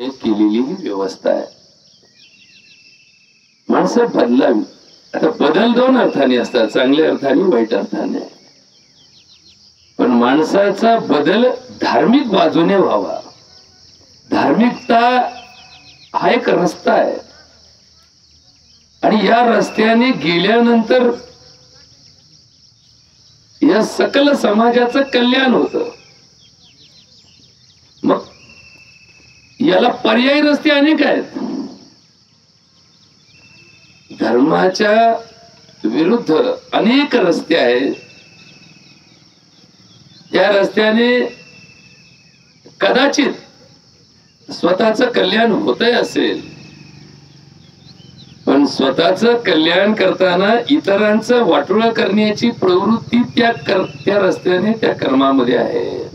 केलेली ही व्यवस्था आहे. माणसं बदलावी. आता बदल दोन अर्थाने असतात, चांगल्या अर्थाने वाईट अर्थाने. पण माणसाचा बदल धार्मिक बाजूने व्हावा. धार्मिकता हा एक रस्ता आहे आणि या रस्त्याने गेल्यानंतर या सकल समाजाचं कल्याण होतं. मग याला पर्यायी रस्ते अनेक आहेत. धर्माच्या विरुद्ध अनेक रस्ते आहेत. या रस्त्याने कदाचित स्वतःचं कल्याण होतंय असेल, पण स्वतःचं कल्याण करताना इतरांचं वाटोळं करण्याची प्रवृत्ती त्या रस्त्याने त्या कर्मामध्ये आहे.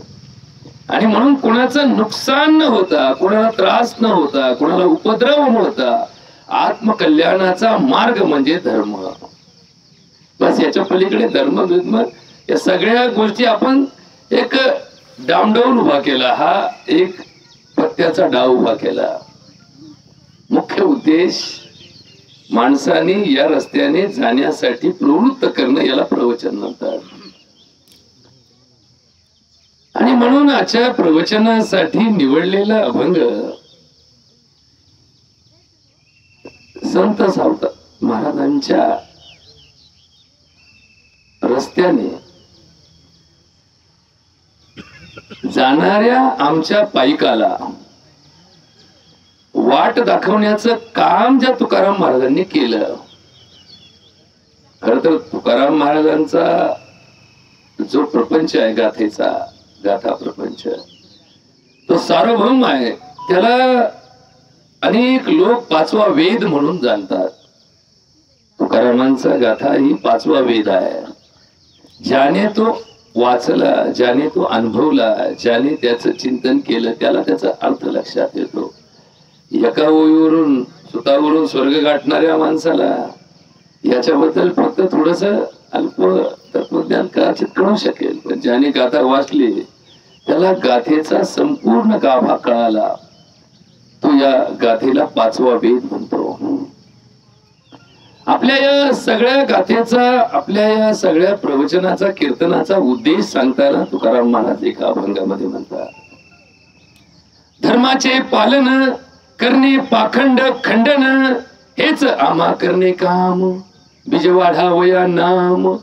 आणि म्हणून कोणाचं नुकसान न होता, कोणाला त्रास न होता, कोणाला उपद्रव न होता आत्मकल्याणाचा मार्ग म्हणजे धर्म. बस याच्या पलीकडे धर्म बिर्म या सगळ्या गोष्टी आपण एक डामडौल उभा केला. हा एक पत्त्याचा डाव उभा केला. मुख्य उद्देश माणसाने या रस्त्याने जाण्यासाठी प्रवृत्त करणं, याला प्रवचन म्हणतात. आणि म्हणून आजच्या प्रवचनासाठी निवडलेला अभंग संत सावता महाराजांच्या रस्त्याने जाणाऱ्या आमच्या पायिकाला वाट दाखवण्याचं काम ज्या तुकाराम महाराजांनी केलं. खर तर तुकाराम महाराजांचा जो प्रपंच आहे, गाथा प्रपंच, तो सार्वभौम आहे. त्याला अनेक लोक पाचवा वेद म्हणून जाणतात. तुकारामांचा गाथा ही पाचवा वेद आहे. ज्याने तो वाचला, ज्याने तो अनुभवला, ज्याने त्याचं चिंतन केलं, त्याला त्याचा अर्थ लक्षात येतो. एका ओळीवरून सुतावरून स्वर्ग गाठणाऱ्या माणसाला याच्याबद्दल फक्त थोडस अल्प तत्वज्ञान कदाचित कळू शकेल, पण ज्याने गाथा वाचली त्याला गाथेचा संपूर्ण गाभा कळाला. तो या गाथेला पाचवा वेद म्हणतो. आपल्या या सगळ्या गाथेचा, आपल्या या सगळ्या प्रवचनाचा, कीर्तनाचा उद्देश सांगताना तुकाराम महाराज एका अभंगामध्ये म्हणतात, धर्माचे पालन करणे पाखंड खंडन, हेच आम्हा करणे काम, बीज वाढावया नाम,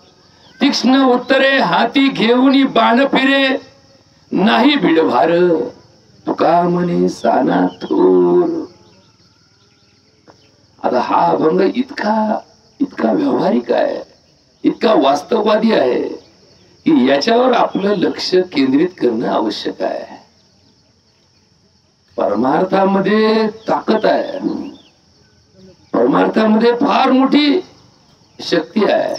तीक्ष्ण उत्तरे हाती घेऊन बाण फिरे, नाही बिडभार तुका म्हणे साना थोर. आता हा अभंग इतका व्यावहारिक आहे, इतका वास्तववादी आहे की याच्यावर आपलं लक्ष केंद्रित करणं आवश्यक आहे. परमार्थामध्ये ताकद आहे, परमार्थामध्ये फार मोठी शक्ती आहे,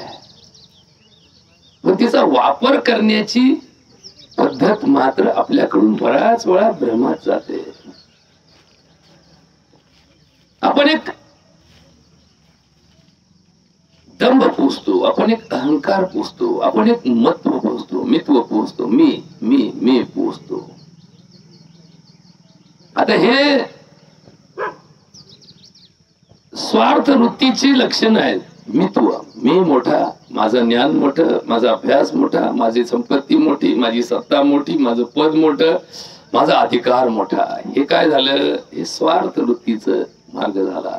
पण तिचा वापर करण्याची पद्धत मात्र आपल्याकडून बऱ्याच वेळा भ्रमात जाते. आपण एक दंभ पोसतो, आपण एक अहंकार पोसतो, आपण एक महत्व पोसतो, मित्व पोसतो, मी पोसतो. आता हे स्वार्थ वृत्तीची लक्षण आहेत. मित्व, मी मोठा, माझं ज्ञान मोठं, माझा अभ्यास मोठा, माझी संपत्ती मोठी, माझी सत्ता मोठी, माझं पद मोठं, माझा अधिकार मोठा. हे काय झालं? हे स्वार्थ वृत्तीचं मार्ग झाला.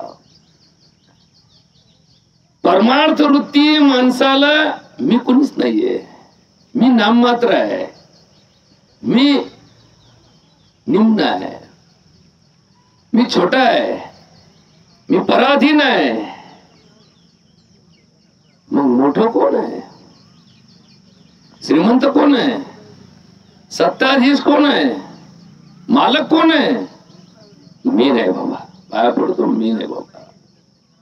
परमार्थ वृत्ती माणसाला मी कोणीच नाहीये, मी नाममात्र आहे, मी निम्न आहे, मी छोटा आहे, मी पराधीन आहे. मग मोठं कोण आहे? श्रीमंत कोण आहे? सत्ताधीश कोण आहे? मालक कोण आहे? मी नाही बाबा, पाया पडतो, मी नाही बाबा.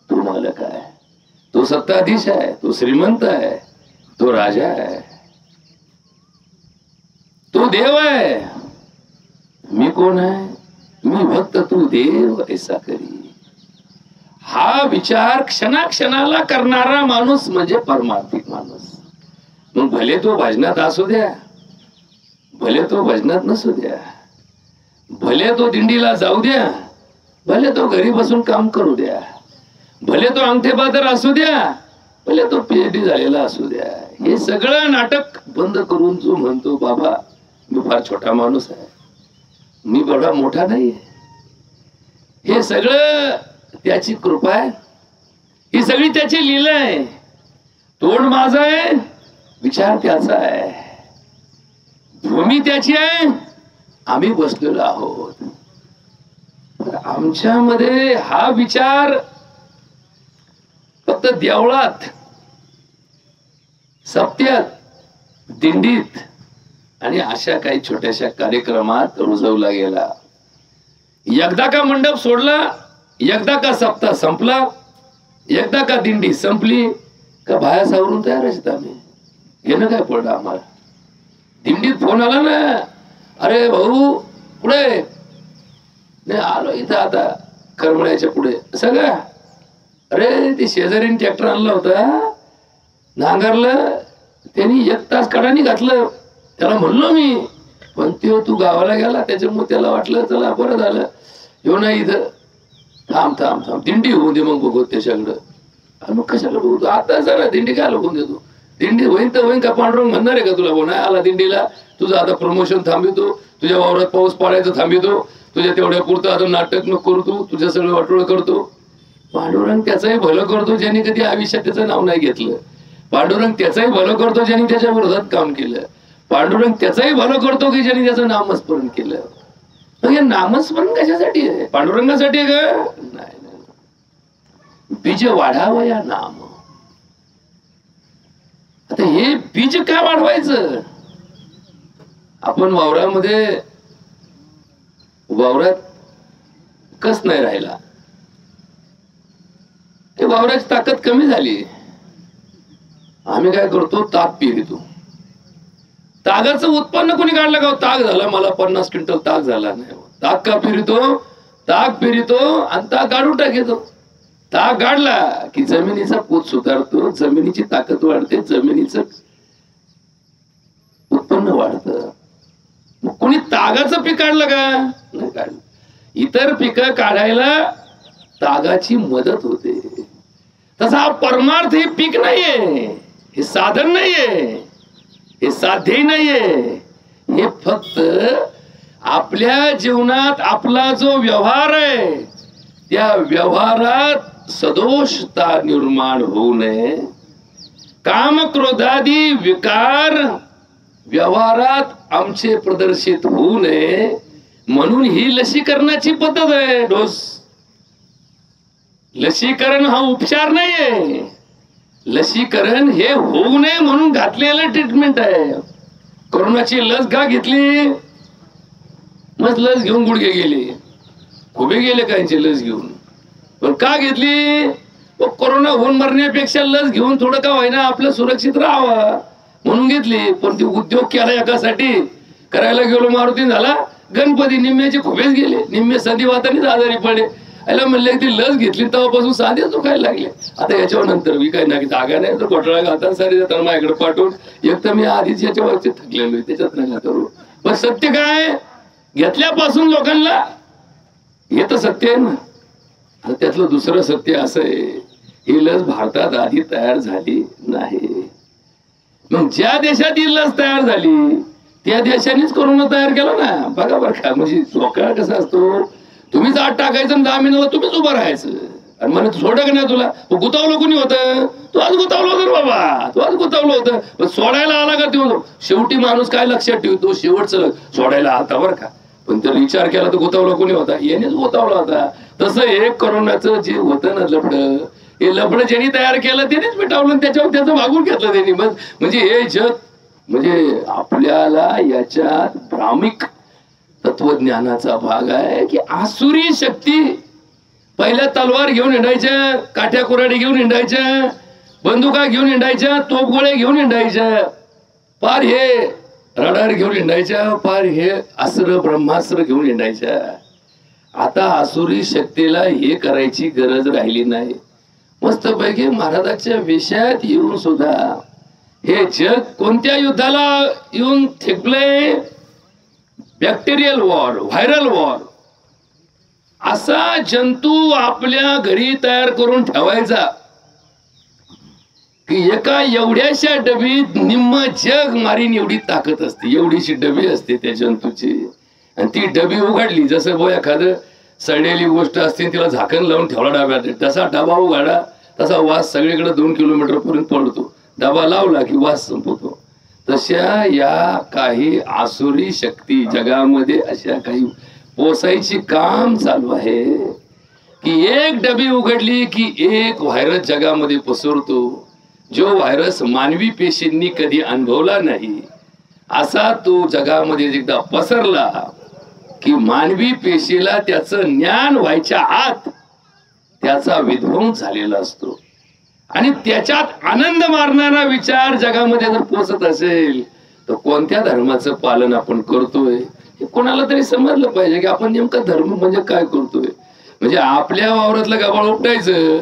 तो मालक आहे, तो सत्ताधीश आहे, तो श्रीमंत आहे, तो राजा आहे, तो देव आहे. मी कोण आहे? मी भक्त, तू देव ऐसा करी. हा विचार क्षणाक्षणाला करणारा माणूस म्हणजे परमार्थिक माणूस. मग भले तो भजनात असू द्या, भले तो भजनात नसू द्या, भले तो दिंडीला जाऊ द्या, भले तो घरी बसून काम करू द्या, भले तो अंगठेबादर असू द्या, भले तो PhD झालेला असू द्या, हे सगळं नाटक बंद करून जो म्हणतो बाबा मी फार छोटा माणूस आहे, मी बडा मोठा नाही, हे सगळं त्याची कृपा आहे, ही सगळी त्याची लीला आहे. तोंड माझं आहे, विचार त्याचा आहे, भूमी त्याची आहे, आम्ही बसलेलो आहोत. आमच्यामध्ये हा विचार फक्त देवळात, सप्त्यात, दिंडीत आणि अशा काही छोट्याशा कार्यक्रमात रुजवला गेला. एकदा का मंडप सोडला, एकदा का सप्ताह संपला, एकदा का दिंडी संपली का बाया सावरून तयारच आम्ही. घेणं काय पडलं आम्हाला. दिंडीत फोन आला ना, अरे भाऊ पुढे नाही आलो इथं आता करमळ्याच्या पुढे सगळं. अरे ती शेजारीने ट्रॅक्टर आणला होता, नांगरलं त्यांनी 1 तास कडानी घातलं. त्याला म्हणलो मी, पण तू गावाला गेला, त्याच्यामुळे त्याला वाटलं चला बरं झालं येऊ नाही इथं, थांब थांब थांब दिंडी होऊन दे मग बघू त्याच्याकडं. मग कशाला बघू आता जरा दिंडी काय होऊन देतो, दिंडी होईन तर होईन का. पांडुरंग म्हणणार आहे का तुला बोला आला दिंडीला, तुझं आता प्रमोशन थांबितो, तुझ्या वावरात पाऊस पाडायचं थांबितो, तुझ्या तेवढ्या पुरतं आता नाटक नको करू, तू तुझ्या सगळं वाटोळ करतो. पांडुरंग त्याचंही भलं करतो ज्यांनी कधी आयुष्यात त्याचं नाव नाही घेतलं. पांडुरंग त्याचंही भलं करतो ज्यांनी त्याच्या विरोधात काम केलं. पांडुरंग त्याचंही भलं करतो की ज्यांनी त्याचं नामस्मरण केलं. मग हे नामस्मरण कशासाठी आहे? पांडुरंगासाठी आहे का? नाही, बीज वाढावं या नाम. आता हे बीज का वाढवायचं? आपण वावरात कस नाही राहिला, ते वावराची ताकद कमी झाली. आम्ही काय करतो, ताक पिरितो. तागाचं उत्पन्न कोणी काढलं का? ताक झाला मला 50 क्विंटल ताक झाला नाही. ताक का पिरितो? ताक पिरितो आणि ताक काढून टाकतो. ताक काढला की जमिनीचा पोत सुधारतो, जमिनीची ताकद वाढते, जमिनीचं उत्पन्न वाढतं. कोणी तागाचं पीक काढलं का? नाही काढलं. इतर पिकं काढायला तागाची मदत होते. तसा परमार्थ हे पीक नाहीये, हे साधन नाहीये, हे साध्य नाहीये. हे फक्त आपल्या जीवनात आपला जो व्यवहार आहे त्या व्यवहारात सदोषता निर्माण होऊ नये, काम क्रोधादी विकार व्यवहारात आमचे प्रदर्शित होऊ नये म्हणून ही लसीकरणाची पद्धत आहे. डोस लसीकरण हा उपचार नाहीये, लसीकरण हे होऊ नये म्हणून घातलेलं ट्रीटमेंट आहे. कोरोनाची लस का घेतली? मग लस घेऊन गुडघे गेले, उभे गेले काहींचे लस घेऊन. पण का घेतली? कोरोना होऊन मरण्यापेक्षा लस घेऊन थोडं का होईना आपलं सुरक्षित राहावं म्हणून घेतली. पण ती उद्योग केला एकासाठी, करायला गेलो मारुती झाला गणपती, निम्म्याचे खुबेच गेले, निम्मे संधिवातानेच आजारी पडले. याला म्हणले ती लस घेतली तेव्हापासून साधे दुखायला लागले. आता याच्यावर नंतर मी काही नाही, जागा नाही तर घोटाळा घालतात सारे जाताना माझ्याकडे पाठवून. एक तर मी आधीच याच्यावरती थकलेलो, त्याच्यात नका करू. पण सत्य काय? घेतल्यापासून लोकांना हे तर सत्य आहे ना. आता त्यातलं दुसरं सत्य असं आहे, ही लस भारतात आधी तयार झाली नाही. मग ज्या देशात ही लस तयार झाली त्या देशानेच कोरोना तयार केला ना. बघा बरं का, म्हणजे लोकांना कसं असतो, तुम्हीच आत टाकायचं आणि 10 मिनिटाला तुम्हीच उभं राहायचं आणि मला सोडा का नाही तुला. गुतावलं कोणी होतं? तू आज गुतावलं होतं बाबा, तू आज गुतावलं होतं. पण सोडायला आला का ते शेवटी माणूस काय लक्षात ठेवतो, शेवटचं सोडायला आता बरं का. पण जर विचार केला तर गुतावला कोणी होता? यानेच गुतावला होता. तसं हे कोरोनाचं जे होतं ना लफडं, हे लफडं ज्यांनी तयार केलं त्यानेच मिटावलं, त्याच्यावर त्याचं भागून घेतलं त्यांनी. म्हणजे हे जग, म्हणजे आपल्याला याच्यात भ्रामिक तत्वज्ञानाचा भाग आहे की आसुरी शक्ती पहिल्या तलवार घेऊन हिंडायच्या, काठ्या कुऱ्हाडी घेऊन हिंडायच्या, बंदुका घेऊन हिंडायच्या, तोफगोळे घेऊन हिंडायच्या, पार हे रडार घेऊन हिंडायच्या, पार हे अस्त्र ब्रह्मास्त्र घेऊन हिंडायच्या. आता आसुरी शक्तीला हे करायची गरज राहिली नाही. मस्तपैकी महाराजांच्या विषयात येऊन सुद्धा हे जग कोणत्या युद्धाला येऊन ठेपले? बॅक्टेरियल वॉर, व्हायरल वॉर असा जंतू आपल्या घरी तयार करून ठेवायचा की एका एवढ्याशा डबीत निम्म जग मारीन एवढी ताकद असते, एवढीशी डबी असते त्या जंतूची. आणि ती डबी उघडली, जसं बो एखादं सडलेली गोष्ट असते तिला झाकण लावून ठेवला डब्यात, तसा डबा उघडा तसा वास सगळीकडे 2 किलोमीटर पर्यंत पडतो. डबा लावला की वास संपतो. तशा या काही आसुरी शक्ती जगामध्ये अशा काही पोसायची काम चालू आहे की एक डबी उघडली की एक व्हायरस जगामध्ये पसरतो, जो व्हायरस मानवी पेशींनी कधी अनुभवला नाही असा तो जगामध्ये एकदा पसरला की मानवी पेशीला त्याचं ज्ञान व्हायच्या आत त्याचा विध्वंस झालेला असतो. आणि त्याच्यात आनंद मारणारा विचार जगामध्ये जर पोचत असेल तर कोणत्या धर्माचं पालन आपण करतोय हे कोणाला तरी समजलं पाहिजे की आपण नेमका धर्म म्हणजे काय करतोय. म्हणजे आपल्या वावरातलं गबाळ उपटायचं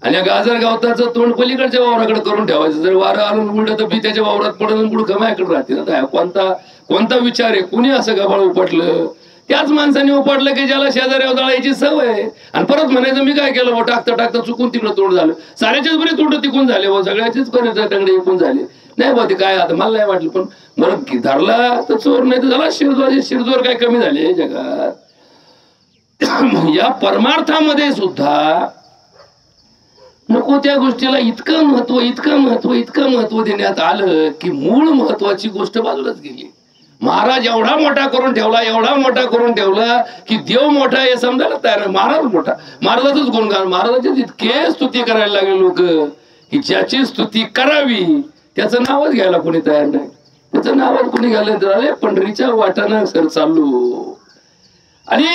आणि गाजर गावताचं तोंड पलीकडच्या वावराकडे करून ठेवायचं. जर वारं आलं उलट तर बी त्याच्या वावरात पडून पुढे कमायाकडे राहते ना. कोणता विचार आहे? कुणी असं गबाळ उपटलं? त्याच माणसाने उपटलं की ज्याला शेजाऱ्या जाळायची सवय आहे. आणि परत म्हणायचं मी काय केलं, टाकता टाकता चुकून तिकडं तोंड झालं. साऱ्याचेच बरे तोंड तिकून झाले, सगळ्याचेच बरे तंगडे इकून झाले. नाही बा ते काय आता मला नाही वाटलं, पण मला धरला तर चोर नाही तर झाला शिरजोर काय कमी झाले जगात. या परमार्थामध्ये सुद्धा नको त्या गोष्टीला इतकं महत्व देण्यात आलं की मूळ महत्वाची गोष्ट बाजूलाच गेली. महाराज एवढा मोठा करून ठेवला की देव मोठा हे समजायला तयार आहे. महाराज मोठा, महाराजाचंच गुणगान, महाराजाचेच इतके स्तुती करायला लागले लोक की ज्याची स्तुती करावी त्याचं नावच घ्यायला कोणी तयार नाही. त्याचं नावच कोणी घ्यायला तर पंढरीच्या वाटानं सर चाललो. आणि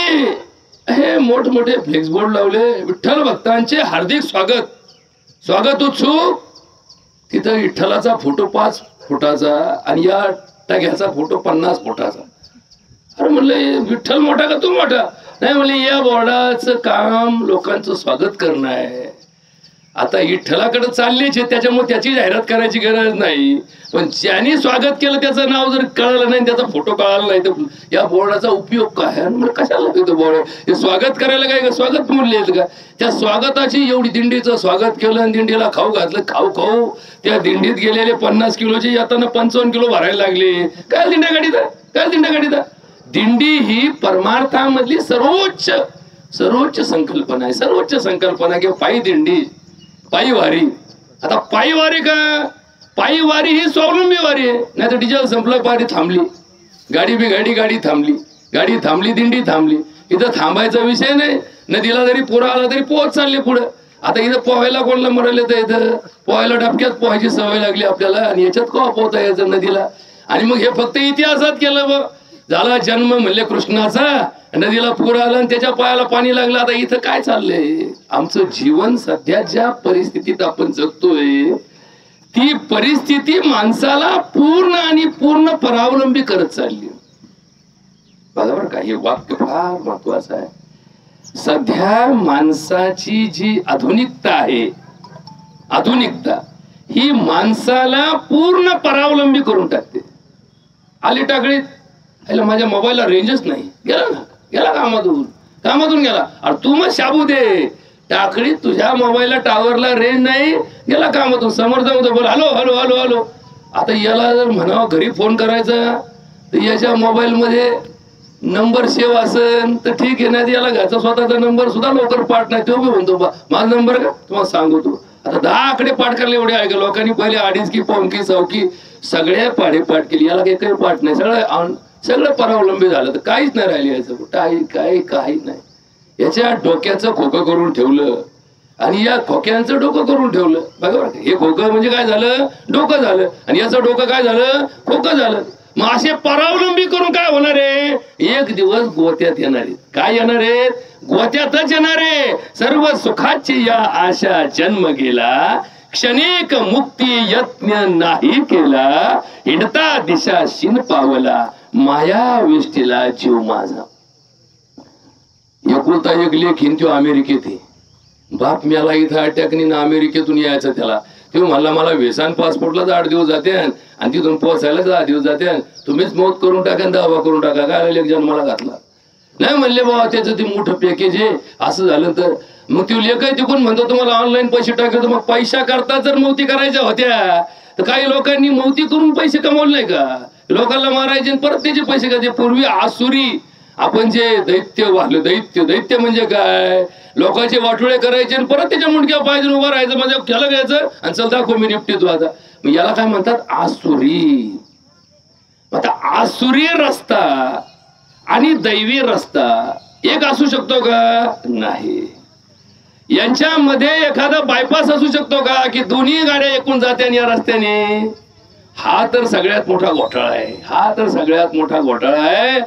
हे मोठमोठे फ्लेक्स बोर्ड लावले, विठ्ठल भक्तांचे हार्दिक स्वागत उत्सुक. तिथं विठ्ठलाचा फोटो 5 फुटाचा आणि या टाक्याचा फोटो 50 फुटाचा. अरे म्हणलं विठ्ठल मोठा का तू मोठा? नाही म्हणले या बोर्डाचं काम लोकांचं स्वागत करणं आहे. आता विठ्ठलाकडे चाललेच आहे त्याच्यामुळे त्याची जाहिरात करायची गरज नाही. पण ज्यांनी स्वागत केलं त्याचं नाव जर कळलं नाही, त्याचा फोटो कळाला नाही तर या बोर्डाचा उपयोग काय? म्हणजे कशाला येतो बोर्ड? हे स्वागत करायला काय स्वागत मूल्य येत का? त्या स्वागताची एवढी दिंडीचं स्वागत केलं आणि दिंडीला खाऊ घातलं. खाऊ त्या दिंडीत गेलेले 50 किलोचे येताना 55 किलो भरायला लागले. काय दिंड्या गाडीचा दिंडी ही परमार्थामधली सर्वोच्च संकल्पना आहे. सर्वोच्च संकल्पना किंवा पायी दिंडी, पायी वारी. आता पायी वारी का? पायी वारी ही स्वावलंबी वारी आहे. नाही तर डिझेल संपलं, पारी थांबली, गाडी थांबली, दिंडी थांबली. इथं थांबायचा विषय नाही. नदीला जरी पूर आला तरी पोहत चालले पुढे. आता इथं पोहायला कोणाला मरले तर इथं पोहायला डबक्यात पोहायची सवय लागली आपल्याला आणि याच्यात का पोहता यायचं नदीला. आणि मग हे फक्त इतिहासात केलं बघ. झाला जन्म म्हणले कृष्णाचा, नदीला पूर आला आणि त्याच्या पायाला पाणी लागलं. आता इथं काय चाललंय? आमचं जीवन सध्या ज्या परिस्थितीत आपण जगतोय ती परिस्थिती माणसाला पूर्ण परावलंबी करत चालली. बरोबर का? हे वाक्य फार महत्वाचं आहे. सध्या माणसाची जी आधुनिकता आहे, ही माणसाला पूर्ण परावलंबी करून टाकते. आली टाकळीत, माझ्या मोबाईलला रेंजच नाही, गेला कामातून गेला. अरे तू मग शाबू दे. टाकळीत तुझ्या मोबाईलला टावरला रेंज नाही, गेला कामातून. समोर जाऊ बोल हॅलो. आता याला जर म्हणावं घरी फोन करायचा तर याच्या मोबाईल मध्ये नंबर सेव्ह असेल तर ठीक आहे, नाही याला घ्यायचा स्वतःचा नंबर सुद्धा लवकर पाठ नाही. तो बी म्हणतो माझा नंबर का तुम्हाला सांगतो. आता 10 आकडे पाठ करायला एवढे आहे का? लोकांनी पहिले 2.5 की 5 चौकी सगळ्या पाढे पाठ केली. याला काही पाठ नाही. सगळं परावलंबी झालं तर काहीच नाही राहिले. याचं काही नाही. याच्या डोक्याचं खोकं करून ठेवलं आणि या खोक्यांचं डोकं करून ठेवलं. बघा हे खोकं म्हणजे काय झालं? डोकं झालं. आणि याचं डोकं काय झालं? खोकं झालं. मग असे परावलंबी करून काय होणार आहे? एक दिवस गोत्यात येणार आहे. काय येणार आहे? गोत्यातच येणार आहे. सर्व सुखाची या आशा जन्म गेला, क्षणिक मुक्ती यत्न नाही केला, हिंडता दिशा शिन पावला, माया विष्टीला जीव माझा. एकुलता एक लेख हिंदू अमेरिकेत आहे. बाप मेला इथं अटॅकनी ना अमेरिकेतून यायचं त्याला. तुम्ही म्हणला मला वेसान पासपोर्टला 8 दिवस जाते आणि तिथून पोहोचायला 10 दिवस जाते, तुम्हीच मौत करून टाका, दावा करून टाका, काय लेख जन्माला घातला. नाही म्हणले बाबा त्याचं ते मोठं पॅकेज आहे, असं झालं तर मग ती लेख आहे तिकून म्हणतो तुम्हाला ऑनलाईन पैसे टाकले. तर मग पैसा करता जर मौती करायच्या होत्या तर काही लोकांनी मौती करून पैसे कमवले नाही का? लोकांना मारायचे परत त्याचे पैसे घ्यायचे. पूर्वी आसुरी आपण जे दैत्य वाहलं, दैत्य म्हणजे काय, लोकांचे वाटोळे करायचे आणि परत त्याच्या मुंडक्या पाहिजे उभं राहायचं, म्हणजे त्याला घ्यायचं आणि चल दाखव मी निपटीतो आता. मग याला काय म्हणतात आसुरी. आता आसुरी रस्ता आणि दैवी रस्ता एक असू शकतो का? नाही. यांच्यामध्ये एखादा बायपास असू शकतो का की दोन्ही गाड्या एकूण जात्या या रस्त्याने? हा तर सगळ्यात मोठा घोटाळा आहे. हा तर सगळ्यात मोठा घोटाळा आहे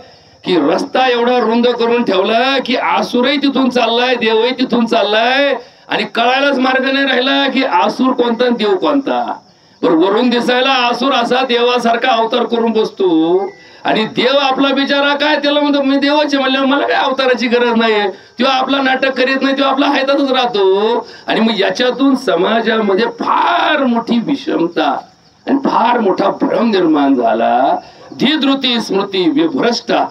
की रस्ता एवढा रुंद करून ठेवला की आसुरही तिथून चाललाय, देवही तिथून चाललाय आणि कळायलाच मार्ग नाही राहिला की आसूर कोणता आणि देव कोणता. पण वरून दिसायला आसूर असा देवासारखा अवतार करून बसतो आणि देव आपला बिचारा काय, त्याला म्हणतो मी देवाचे म्हणल्यावर मला काय अवताराची गरज नाहीये, तेव्हा आपला नाटक करीत नाही, तेव्हा आपला हायतातच राहतो. आणि मग याच्यातून समाजामध्ये फार मोठी विषमता आणि फार मोठा भ्रम निर्माण झाला. धीधृती स्मृती विभ्रष्टा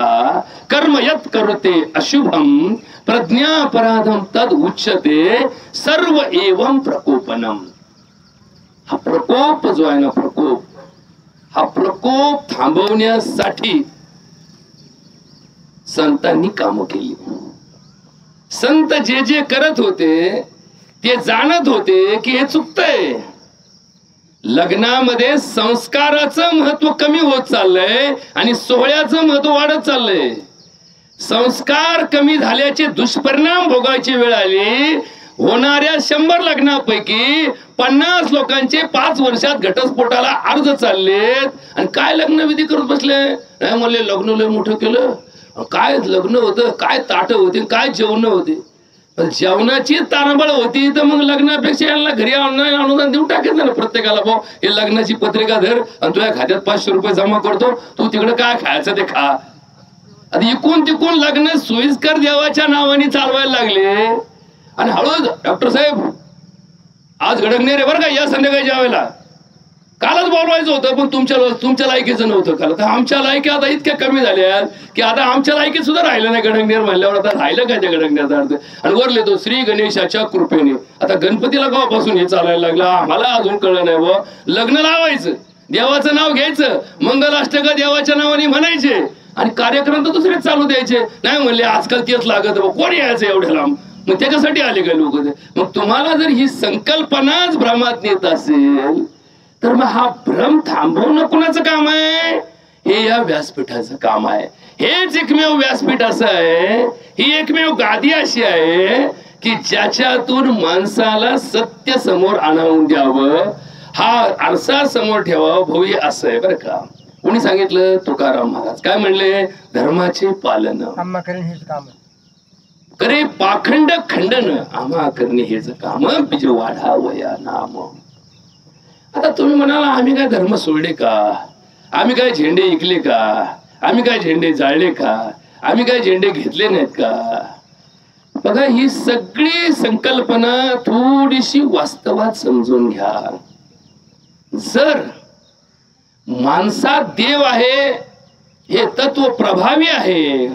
कर्म यत् करोते अशुभम प्रज्ञापराधम तद उच्यते सर्व एवं प्रकोपनम. हा प्रकोप जो आहे ना, प्रकोप, हा प्रकोप थांबवण्यासाठी संतांनी कामं केली. संत जे जे करत होते ते जाणत होते की हे चुकतंय. लग्नामध्ये संस्काराचं महत्व कमी होत चाललंय आणि सोहळ्याचं महत्व वाढत चाललंय. संस्कार कमी झाल्याचे दुष्परिणाम भोगायची वेळ आली. होणाऱ्या 100 लग्नापैकी 50 लोकांचे 5 वर्षात घटस्फोटाला अर्ज चाललेत आणि काय लग्न विधी करत बसले. नाही म्हणले लग्न लय मोठं केलं, काय लग्न होतं, काय ताट होते, काय जेवण होते. जेवणाची तारांबळ होती तर मग लग्नापेक्षा यांना घरी अनुदान देऊन टाकायचं ना प्रत्येकाला. भाऊ हे लग्नाची पत्रिका धर आणि तुझ्या खात्यात 500 रुपये जमा करतो, तू तिकडे काय खायचं ते खा. आता इकून तिकून लग्न सोयीस्कर देवाच्या नावाने चालवायला लागले. आणि हळूच डॉक्टर साहेब आज घडकणे रे बरं का, या संध्याकाळी जेवायला. कालच बोलवायचं होतं पण तुमच्या लायकीचं नव्हतं काल. तर आमच्या लायकी आता इतक्या कमी झाल्या की आता आमच्या लायकीत सुद्धा राहिलं नाही गडंगनेर म्हणल्यावर. आता राहिलं काय त्या गडंगण्याचा अर्थ. आणि वर लिहितो श्री गणेशाच्या कृपेने. आता गणपतीला केव्हापासून हे चालायला लागलं आम्हाला अजून कळलं नाही. व लग्न लावायचं, देवाचं नाव घ्यायचं, मंगलाष्टक देवाच्या नावाने म्हणायचे आणि कार्यक्रम तर दुसरेच चालू द्यायचे. नाही म्हणले आजकाल तेच लागत, कोणी यायचं एवढ्या लांब, मग त्याच्यासाठी आले का लोक. मग तुम्हाला जर ही संकल्पनाच भ्रमात नेत असेल तर मग हा भ्रम थांबवणं कुणाचं काम आहे? हे या व्यासपीठाचं काम आहे. हेच एकमेव व्यासपीठ असं आहे, ही एकमेव गादी अशी आहे की ज्याच्यातून माणसाला सत्य समोर आणून द्यावं, हा आरसा समोर ठेवावं. भव्य असं आहे बरं का. कोणी सांगितलं? तुकाराम महाराज काय म्हणले? धर्माचे पालन करे पाखंड खंडन आम्हा करणे हेच काम, बीज वाढावया नाम. आता तुम्ही म्हणाला आम्ही काय धर्म सोडले का, आम्ही काय झेंडे इकले का, आम्ही काय झेंडे जाळले का, आम्ही काय झेंडे घेतले नाहीत का. बघा ही सगळी संकल्पना थोडीशी वास्तवात समजून घ्या. जर माणसात देव आहे हे तत्व प्रभावी आहे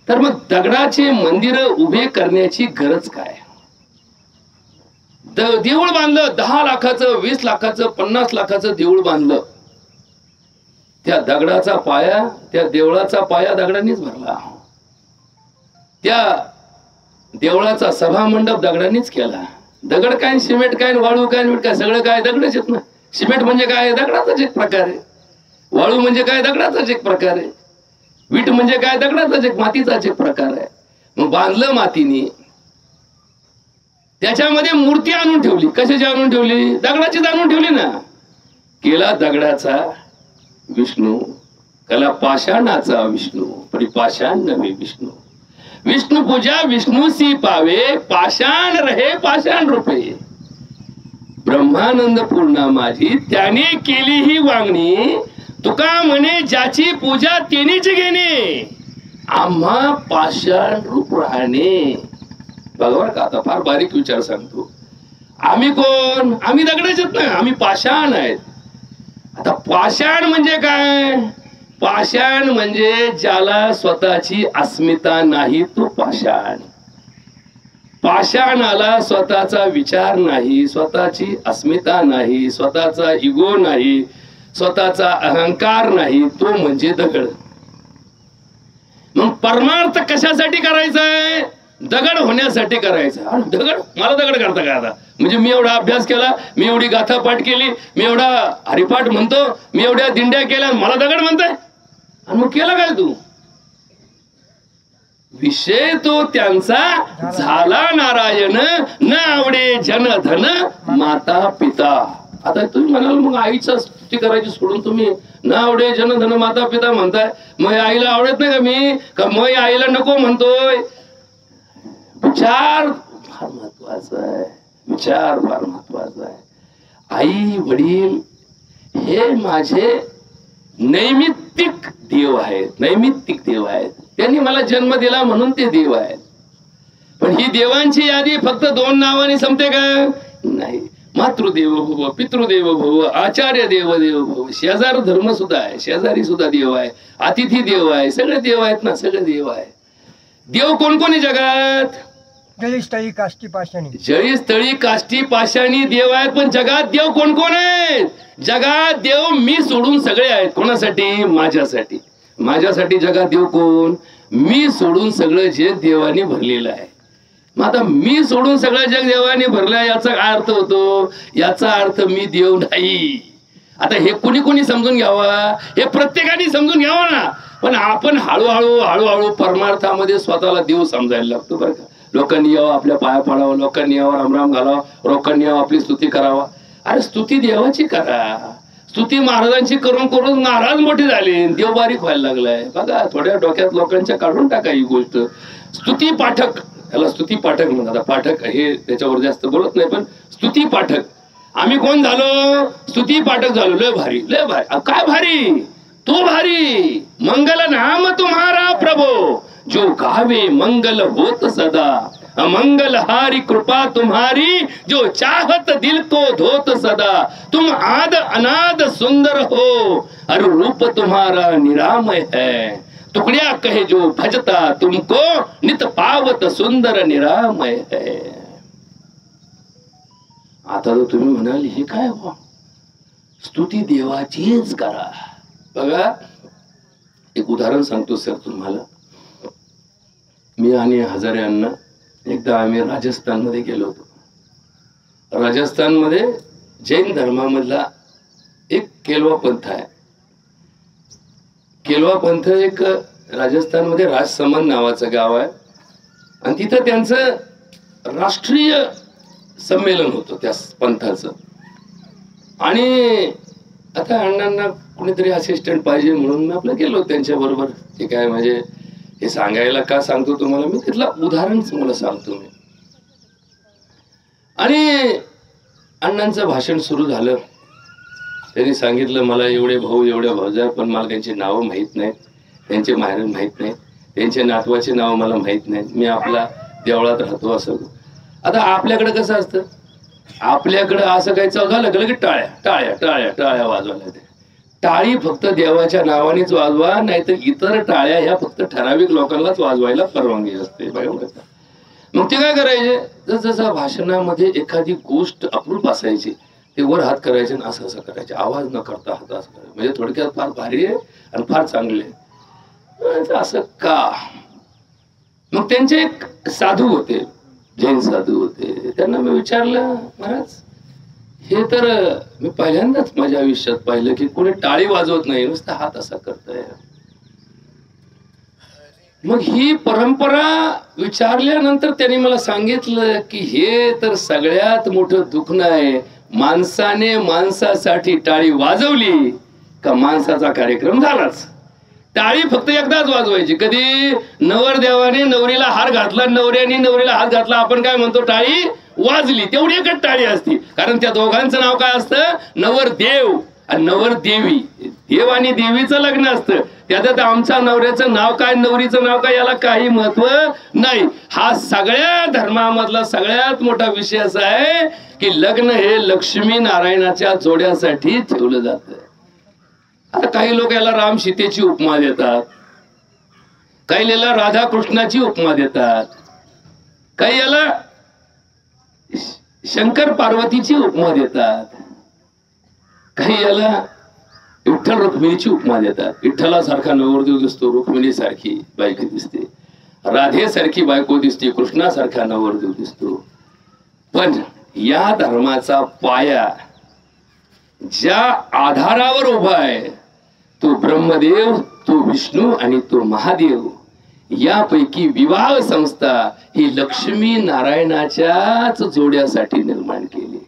तर मग दगडाचे मंदिर उभे करण्याची गरज काय. देऊळ बांधलं 10 लाखाचं, 20 लाखाचं, 50 लाखाचं देऊळ बांधलं, त्या दगडाचा पाया, त्या देवळाचा पाया दगडांनीच भरला, त्या देवळाचा सभा मंडप दगडांनीच केला. दगड काय, सिमेंट काय, वाळू काय, मीठ काय, सगळं काय दगडच येत ना. सिमेंट म्हणजे काय, दगडाचाच एक प्रकार आहे. वाळू म्हणजे काय, दगडाचाच एक प्रकार आहे. वीट म्हणजे काय, दगडाचाच एक, मातीचाच एक प्रकार आहे. मग बांधलं मातीने, त्याच्यामध्ये मूर्ती आणून ठेवली. कशाची आणून ठेवली? दगडाचीच आणून ठेवली ना. केला दगडाचा विष्णू, कला पाषाणाचा विष्णू, परिपाषाण नव्हे विष्णू. विष्णू पूजा विष्णूसी पावे, पाषाण रहे पाषाण रूपे. ब्रह्मानंद पूर्णा माझी त्याने केली ही वांगणी, तुका म्हणे ज्याची पूजा तेनीच घेणे, आम्हा पाषाण रूप राहणे. बघा का, आता फार बारीक विचार सांगतो. आम्ही कोण? आम्ही दगडाचेत ना, आम्ही पाषाण आहेत. आता पाषाण म्हणजे काय? पाषाण म्हणजे ज्याला स्वतःची अस्मिता नाही तो पाषाण. पाषाणाला स्वतःचा विचार नाही, स्वतःची अस्मिता नाही, स्वतःचा इगो नाही, स्वतःचा अहंकार नाही, तो म्हणजे दगड. मग परमार्थ कशासाठी करायचाय? दगड होण्यासाठी करायचा. दगड मला दगड करता का आता? म्हणजे मी एवढा अभ्यास केला, मी एवढी गाथा पाठ केली, मी एवढा हरिपाठ म्हणतो, मी एवढ्या दिंड्या केल्या, मला दगड म्हणताय? आणि मग केलं काय तू? विषय तो त्यांचा झाला नारायण, न आवडे जनधन माता पिता. आता तुम्ही म्हणाल मग आईचा स्तुती करायची सोडून तुम्ही न आवडे जनधन माता पिता म्हणताय, मग आईला आवडत नाही का मी? का मग आईला नको म्हणतोय? विचार फार महत्वाचा आहे, विचार फार महत्वाचा आहे. आई वडील हे माझे नैमित्तिक देव आहेत, नैमित्तिक देव आहेत. त्यांनी मला जन्म दिला म्हणून ते देव आहेत. पण ही देवांची यादी फक्त 2 नावांनी संपते का? नाही. मातृदेव भव, पितृदेव भव, आचार्य देव देव भव. शेजार धर्म सुद्धा आहे, शेजारी सुद्धा देव आहे, अतिथी देव आहे, सगळे देव आहेत ना, सगळे देव आहे. देव कोण कोणी जगात? जळीस्थळी काष्टी पाषाणी. जळीस्थळी काष्टी पाषाणी देव आहेत. पण जगात देव कोण कोण आहेत? जगात देव मी सोडून सगळे आहेत. कोणासाठी? माझ्यासाठी. माझ्यासाठी जगात देव कोण? मी सोडून सगळं जग देवाने भरलेलं आहे. मग आता मी सोडून सगळं जग देवाने भरलं आहे, याचा काय अर्थ होतो? याचा अर्थ मी देव नाही. आता हे कुणी कुणी समजून घ्यावा? हे प्रत्येकाने समजून घ्यावा ना. पण आपण हळूहळू हळूहळू परमार्थामध्ये स्वतःला देव समजायला लागतो बरं का. लोकांनी यावं, आपल्या पाया पडावं, लोकांनी यावं, रामराम घालावं, लोकांनी यावं, आपली स्तुती करावा. अरे स्तुती देवाची करा. स्तुती महाराजांची करून करून महाराज मोठे झाले, देव बारीक व्हायला लागलाय. बघा थोड्या डोक्यात लोकांच्या काढून टाका ही गोष्ट. स्तुती पाठक, त्याला स्तुती पाठक म्हणतात. पाठक हे त्याच्यावर जास्त बोलत नाही, पण स्तुती पाठक. आम्ही कोण झालो? स्तुती पाठक झालो. लय भारी, लय भारी. काय भारी? तू भारी. मंगल नाम तुम्हारा प्रभो, जो गावे मंगल होत सदा. मंगल हारी कृपा तुम्हारी, जो चाहत दिल को धोत सदा. तुम आद अनाद सुंदर हो, अरु रूप तुम्हारा निरामय है. टुकड़िया कहे जो भजता तुमको, नित पावत सुंदर निरामय है. आता तर तुम्ही म्हणाल हे काय हो? स्तुती देवाचीच करा. बघा एक उदाहरण सांगतो सर तुम्हाला. मी आणि हजारे अण्णा एकदा आम्ही राजस्थान मध्ये गेलो होतो. राजस्थान मध्ये जैन धर्मामधला एक केलवा पंथ आहे. केलवा पंथ एक राजस्थान मध्ये राजसमंद नावाचं गाव आहे आणि तिथं त्यांचं राष्ट्रीय संमेलन होतं त्या पंथाचं. आणि आता अण्णांना कुणीतरी असिस्टंट पाहिजे म्हणून मी आपलं गेलो त्यांच्या बरोबर. ते काय म्हणजे हे सांगायला का सांगतो तुम्हाला मी, तिथलं उदाहरण तुम्हाला सांगतो मी. आणि अण्णांचं भाषण सुरू झालं. त्यांनी सांगितलं मला एवढे भाऊ एवढ्या भाऊजा, पण मला त्यांची नावं माहीत नाहीत, त्यांचे माहेर माहीत नाहीत, त्यांचे नातवाचे नाव मला माहीत नाहीत. मी आपला देवळात राहतो असं. आता आपल्याकडे कसं असतं? आपल्याकडं असं काही झालं की टाळ्या टाळ्या टाळ्या टाळ्या वाजवायला. ते टाळी फक्त देवाच्या नावानेच वाजवा, नाहीतर इतर टाळ्या ह्या फक्त ठराविक लोकांनाच वाजवायला परवानगी असते. मग ते काय करायचे? जसं भाषणामध्ये एखादी गोष्ट अप्रूप असायची, ते वर हात करायचे आणि असं असं करायचे, आवाज न करता हात असं करायचे. म्हणजे थोडक्यात फार भारी आहे आणि फार चांगले. असं का? मग त्यांचे एक साधू होते, जैन साधू होते. त्यांना मी विचारलं, महाराज हे तर मी पहिल्यांदाच माझ्या आयुष्यात पाहिलं की कोणी टाळी वाजवत नाही, नुसतं हात असा करतोय. मग ही परंपरा विचारल्यानंतर त्यांनी मला सांगितलं की हे तर सगळ्यात मोठं दुखणं आहे. माणसाने माणसासाठी टाळी वाजवली का माणसाचा कार्यक्रम झालाच. टाळी फक्त एकदाच वाजवायची. कधी नवरदेवाने नवरीला हार घातला, नवऱ्याने नवरीला हात घातला, आपण काय म्हणतो? टाळी वाजली. तेवढी एकच टाळी असती. कारण त्या दोघांचं नाव काय असतं? नवरदेव. आणि नवर देवी, देव आणि देवीचं लग्न असतं. त्यात आमच्या नवऱ्याचं नाव काय, नवरीचं नाव काय, याला काही महत्व नाही. हा सगळ्या धर्मामधला सगळ्यात मोठा विषय असा आहे की लग्न हे लक्ष्मी नारायणाच्या जोड्यासाठी ठेवलं जातं. आता काही लोक याला राम सीतेची उपमा देतात, काही याला राधा कृष्णाची उपमा देतात, काही याला शंकर पार्वतीची उपमा देतात, काही याला विठ्ठल रुक्मिणीची उपमा देतात. विठ्ठलासारखा नवरदेव दिसतो, रुक्मिणीसारखी बायको दिसते, राधेसारखी बायको दिसते, कृष्णासारखा नवरदेव दिसतो. पण या धर्माचा पाया ज्या आधारावर उभा आहे तो ब्रह्मदेव, तो विष्णू आणि तो महादेव. यापैकी विवाह संस्था ही लक्ष्मी नारायणाच्याच जोड्यासाठी निर्माण केली.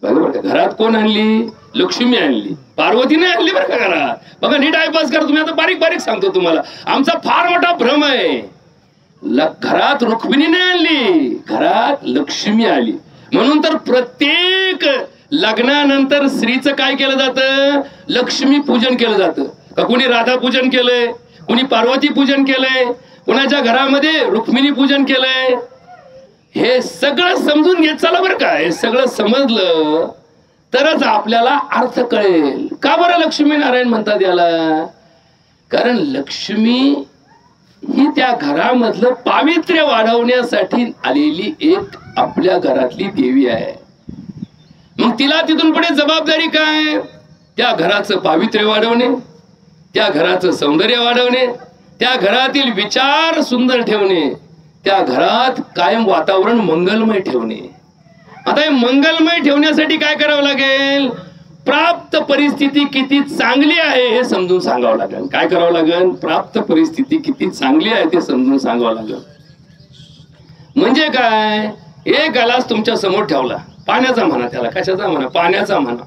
बरोबर का? घरात कोण आणली? लक्ष्मी आणली, पार्वतीने आणली बरं का घरात. बघा नीट ऐपास करा तुम्ही. आता बारीक बारीक सांगतो तुम्हाला. आमचा फार मोठा भ्रम आहे. घरात रुक्मिणीने आणली, घरात लक्ष्मी आली. म्हणून तर प्रत्येक लग्नानंतर स्त्रीचं काय केलं जातं? लक्ष्मी पूजन केलं जातं. का कुणी राधा पूजन केलंय, कुणी पार्वती पूजन केलंय, कुणाच्या घरामध्ये रुक्मिणी पूजन केलंय. हे सगळं समजून घेत चला बरं का. हे सगळं समजलं तरच आपल्याला अर्थ कळेल. का बरं लक्ष्मी नारायण म्हणतात याला? कारण लक्ष्मी ही त्या घरामधलं पावित्र्य वाढवण्यासाठी आलेली एक आपल्या घरातली देवी आहे. मग तिला तिथून पुढे जबाबदारी काय? त्या घराचं पावित्र्य वाढवणे, त्या घराचं सौंदर्य वाढवणे, त्या घरातील विचार सुंदर ठेवणे, त्या घरात कायम वातावरण मंगलमय ठेवणे. आता हे मंगलमय ठेवण्यासाठी काय करावं लागेल? प्राप्त परिस्थिती किती चांगली आहे हे समजून सांगावं लागेल. काय करावं लागेल? प्राप्त परिस्थिती किती चांगली आहे ते समजून सांगावं लागेल. म्हणजे काय? एक ग्लास तुमच्या समोर ठेवला, पाण्याचा म्हणा, त्याला कशाचा म्हणा, पाण्याचा म्हणा,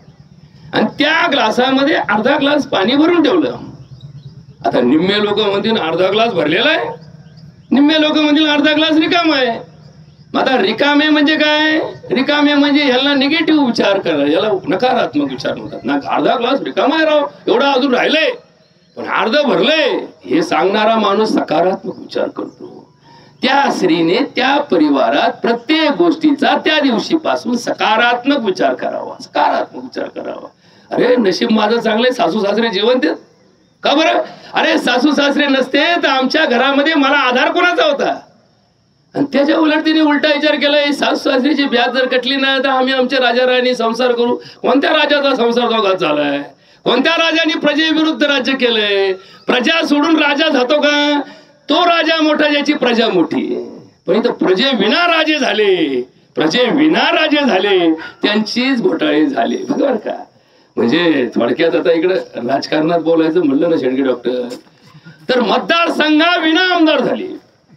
आणि त्या ग्लासामध्ये अर्धा ग्लास पाणी भरून ठेवलं. आता निम्मे लोक म्हणतील अर्धा ग्लास भरलेला आहे, निम्मे लोक म्हणतील अर्धा ग्लास रिकामा आहे. आता रिकामे म्हणजे काय? रिकामे म्हणजे ह्याला निगेटिव्ह विचार करा, याला नकारात्मक विचार म्हणतात ना. अर्धा ग्लास रिकामा आहे राव, एवढा अजून राहिलंय, पण अर्ध भरलंय हे सांगणारा माणूस सकारात्मक विचार करतो. त्या स्त्रीने त्या परिवारात प्रत्येक गोष्टीचा त्या दिवशीपासून सकारात्मक विचार करावा, सकारात्मक विचार करावा. अरे नशीब माझं चांगलंय, सासू सासरे जिवंत आहेत. का बरं? अरे सासू सासरे नसते तर आमच्या घरामध्ये मला आधार कोणाचा होता? आणि त्याच्या उलट तिने उलटा विचार केला, सासू सासरीची ब्याज जर कटली नाही तर आम्ही आमच्या राजा राणी संसार करू. कोणत्या राजाचा संसार दोघात झालाय? कोणत्या राजाने प्रजेविरुद्ध राज्य केलंय? प्रजा सोडून राजा जातो का? तो राजा मोठा ज्याची प्रजा मोठी. पण इथं प्रजेविना राजे झाले, प्रजेविना राजे झाले, त्यांचीच घोटाळे झाले. बरोबर का? म्हणजे थोडक्यात आता इकडं राजकारणात बोलायचं म्हणलं ना शेडगे डॉक्टर, तर मतदारसंघाविना आमदार झाले.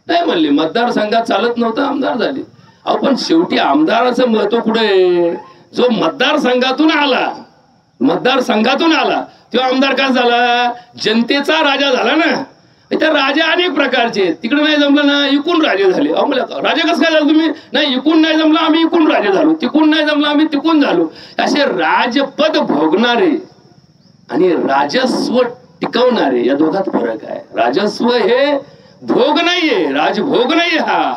नाही म्हणले मतदारसंघात चालत नव्हतं, आमदार झाले. अहो पण शेवटी आमदाराचं महत्व कुठे? जो मतदारसंघातून आला, मतदारसंघातून आला तो आमदार का झाला? जनतेचा राजा झाला ना. त्या राजा अनेक प्रकारचे, तिकडे नाही जमलं ना इकून राजे झाले. अहो मला राजा कसं काय झालं तुम्ही? नाही इकून नाही जमलं आम्ही इकून राजे झालो, तिकून नाही जमलं आम्ही तिकून झालो. असे राजपद भोगणारे आणि राजस्व टिकवणारे या दोघात फरक आहे. राजस्व हे भोग नाहीये, राजभोग नाहीये. हा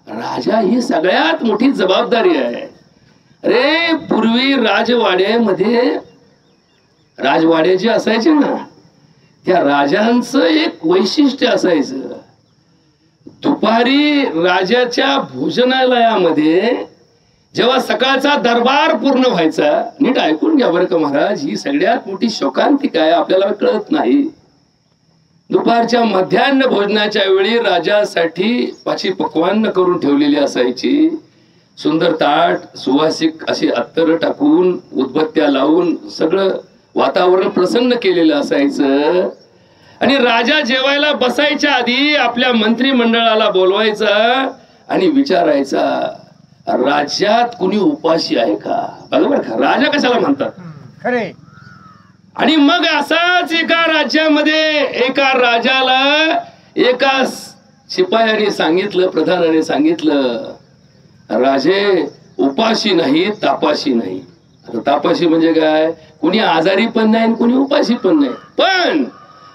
राजा ही सगळ्यात मोठी जबाबदारी आहे. अरे पूर्वी राजवाडे जे असायचे ना, त्या राजांचं एक वैशिष्ट्य असायचं. दुपारी राजाच्या भोजनालयामध्ये जेव्हा सकाळचा दरबार पूर्ण व्हायचा, नीट ऐकून घ्या बरं का महाराज, ही सगळ्यात मोठी शोकांतिका आहे, आपल्याला कळत नाही. दुपारच्या मध्यान्ह भोजनाच्या वेळी राजासाठी पाची पक्वान्न करून ठेवलेली असायची. सुंदर ताट, सुवासिक अशी अत्तर टाकून, उदबत्त्या लावून सगळं वातावरण प्रसन्न केलेलं असायचं. आणि राजा जेवायला बसायच्या आधी आपल्या मंत्रिमंडळाला बोलवायचा आणि विचारायचा, राज्यात कुणी उपाशी आहे का? बरोबर का? राजा कशाला म्हणतात? खरे. आणि मग असाच एका राज्यामध्ये एका राजाला एका शिपायाने सांगितलं, प्रधानाने सांगितलं, राजे उपाशी नाही तापाशी नाही. आता तापाशी म्हणजे काय, कुणी आजारी पण नाही कुणी उपाशी पण नाही, पण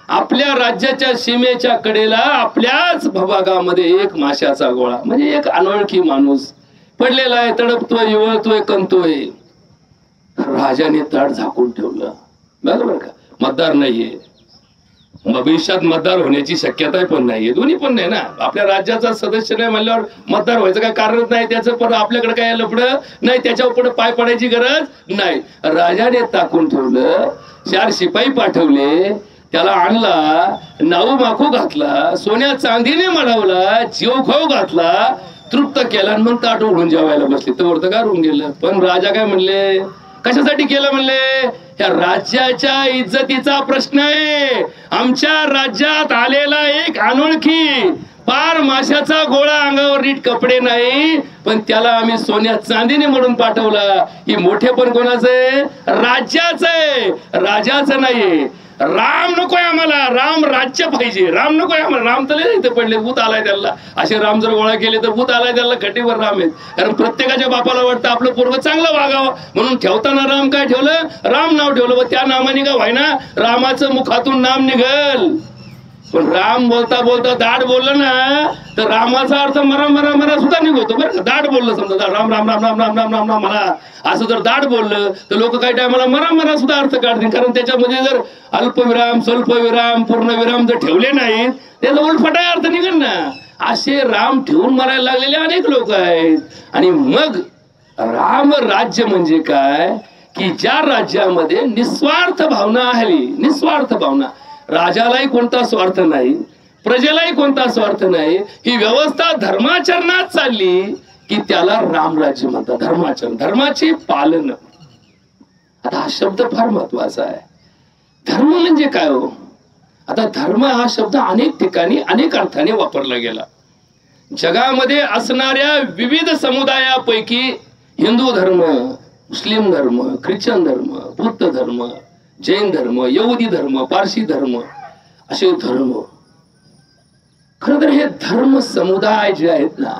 आपल्या राज्याच्या सीमेच्या कडेला आपल्याच भूभागामध्ये एक माशाचा गोळा म्हणजे एक अनोळखी माणूस पडलेला आहे, तडपतोय, इवळतोय, कंतोय. राजाने ताट झाकून ठेवलं. बरोबर का, मतदार नाहीये, भविष्यात मतदार होण्याची शक्यता पण नाहीये, दोन्ही पण नाही ना. आपल्या राज्याचा सदस्य नाही म्हणल्यावर मतदार व्हायचं काय कारणच नाही, त्याचं पण आपल्याकडे काय लफडं नाही, त्याच्या पुढे पाय पडायची गरज नाही. राजाने टाकून ठेवलं, 4 शिपाई पाठवले, त्याला आणला, नाऊ माखू घातला, सोन्या चांदीने मढवला, जीव खाऊ घातला, तृप्त केला आणि मग ताट उघडून जेवायला बसले. तर का होऊन गेलं. पण राजा काय म्हणले, कशासाठी केलं म्हणले, या राज्याच्या इज्जतीचा प्रश्न आहे. आमच्या राज्यात आलेला एक अनोळखी पार माशाचा गोळा, अंगावर नीट कपडे नाही, पण त्याला आम्ही सोन्या चांदीने म्हणून पाठवला. ही मोठे पण कोणाचं आहे, राज्याचं आहे, राजाचं नाहीये. राम नकोय आम्हाला, राम राज्य पाहिजे, राम नकोय आम्हाला. राम तर इथे पडले, भूत आलाय त्याला. असे राम जर गोळा केले तर भूत आलाय त्याला, खटीवर राम आहेत. कारण प्रत्येकाच्या बापाला वाटतं आपलं पोरगं चांगलं वागावं, म्हणून ठेवताना राम काय ठेवलं, राम नाव ठेवलं. व त्या नामाने का व्हायना रामाचं मुखातून नाम निघल. पण राम बोलता बोलता दाट बोललं ना तर रामाचा अर्थ मरा मरा मरा सुद्धा निघतो बरं का. दाट बोललं समजा, राम राम राम राम राम राम राम राम मला, असं जर दाट बोललं तर लोक काही टायमाला मरा मरा सुद्धा अर्थ काढतील. कारण त्याच्यामध्ये जर अल्पविराम, स्वल्पविराम, पूर्णविराम जर ठेवले नाहीत त्याचा उलफटाय अर्थ निघेल ना. असे राम ठेवून मारायला लागलेले अनेक लोक आहेत. आणि मग राम राज्य म्हणजे काय, की ज्या राज्यामध्ये निस्वार्थ भावना आली, निस्वार्थ भावना, राजालाही कोणता स्वार्थ नाही, प्रजेलाही कोणता स्वार्थ नाही, ही व्यवस्था धर्माचरणात चालली की त्याला रामराज्य म्हणतात. धर्माचरण, धर्माचे पालन. आता हा शब्द फार महत्वाचा आहे. धर्म म्हणजे काय हो, आता धर्म हा शब्द अनेक ठिकाणी अनेक अर्थाने वापरला गेला. जगामध्ये असणाऱ्या विविध समुदायापैकी हिंदू धर्म, मुस्लिम धर्म, ख्रिश्चन धर्म, बुद्ध धर्म, जैन धर्म, यहुदी धर्म, पारसी धर्म, असे धर्म. खरं तर हे धर्म समुदाय जे आहेत ना,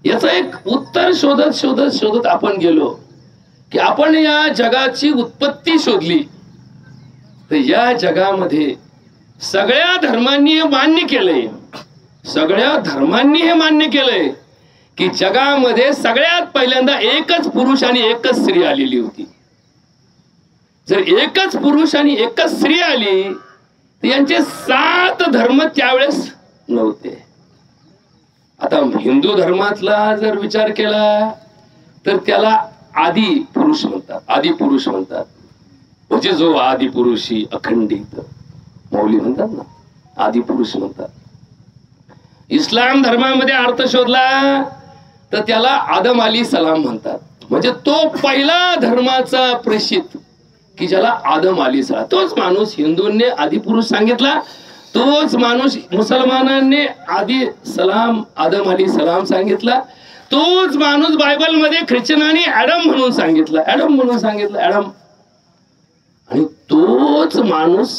याचं एक उत्तर शोधत शोधत शोधत आपण गेलो की आपण या जगाची उत्पत्ती शोधली. तर या जगामध्ये सगळ्या धर्मांनी हे मान्य केलंय, सगळ्या धर्मांनी हे मान्य केलंय की जगामध्ये सगळ्यात पहिल्यांदा एकच पुरुष आणि एकच स्त्री आलेली होती. जर एकच पुरुष आणि एकच स्त्री आली तर यांचे 7 धर्म त्यावेळेस नव्हते. आता हिंदू धर्मातला जर विचार केला तर त्याला आदि पुरुष म्हणतात, आदि पुरुष म्हणतात. म्हणजे जो आदि पुरुषी अखंडित मौली म्हणतात ना, आदि पुरुष म्हणतात. इस्लाम धर्मामध्ये अर्थ शोधला तर त्याला आदम अली सलाम म्हणतात. म्हणजे तो पहिला धर्माचा प्रेषित की ज्याला आदम अली सलाम. तोच माणूस हिंदूंनी आदि पुरुष सांगितला, तोच माणूस मुसलमानांनी आदि सलाम, आदम अली सलाम सांगितला. तोच माणूस बायबल मध्ये ख्रिश्चनांनी ऍडम म्हणून सांगितला, ऍडम म्हणून सांगितलं, ऍडम. आणि तोच माणूस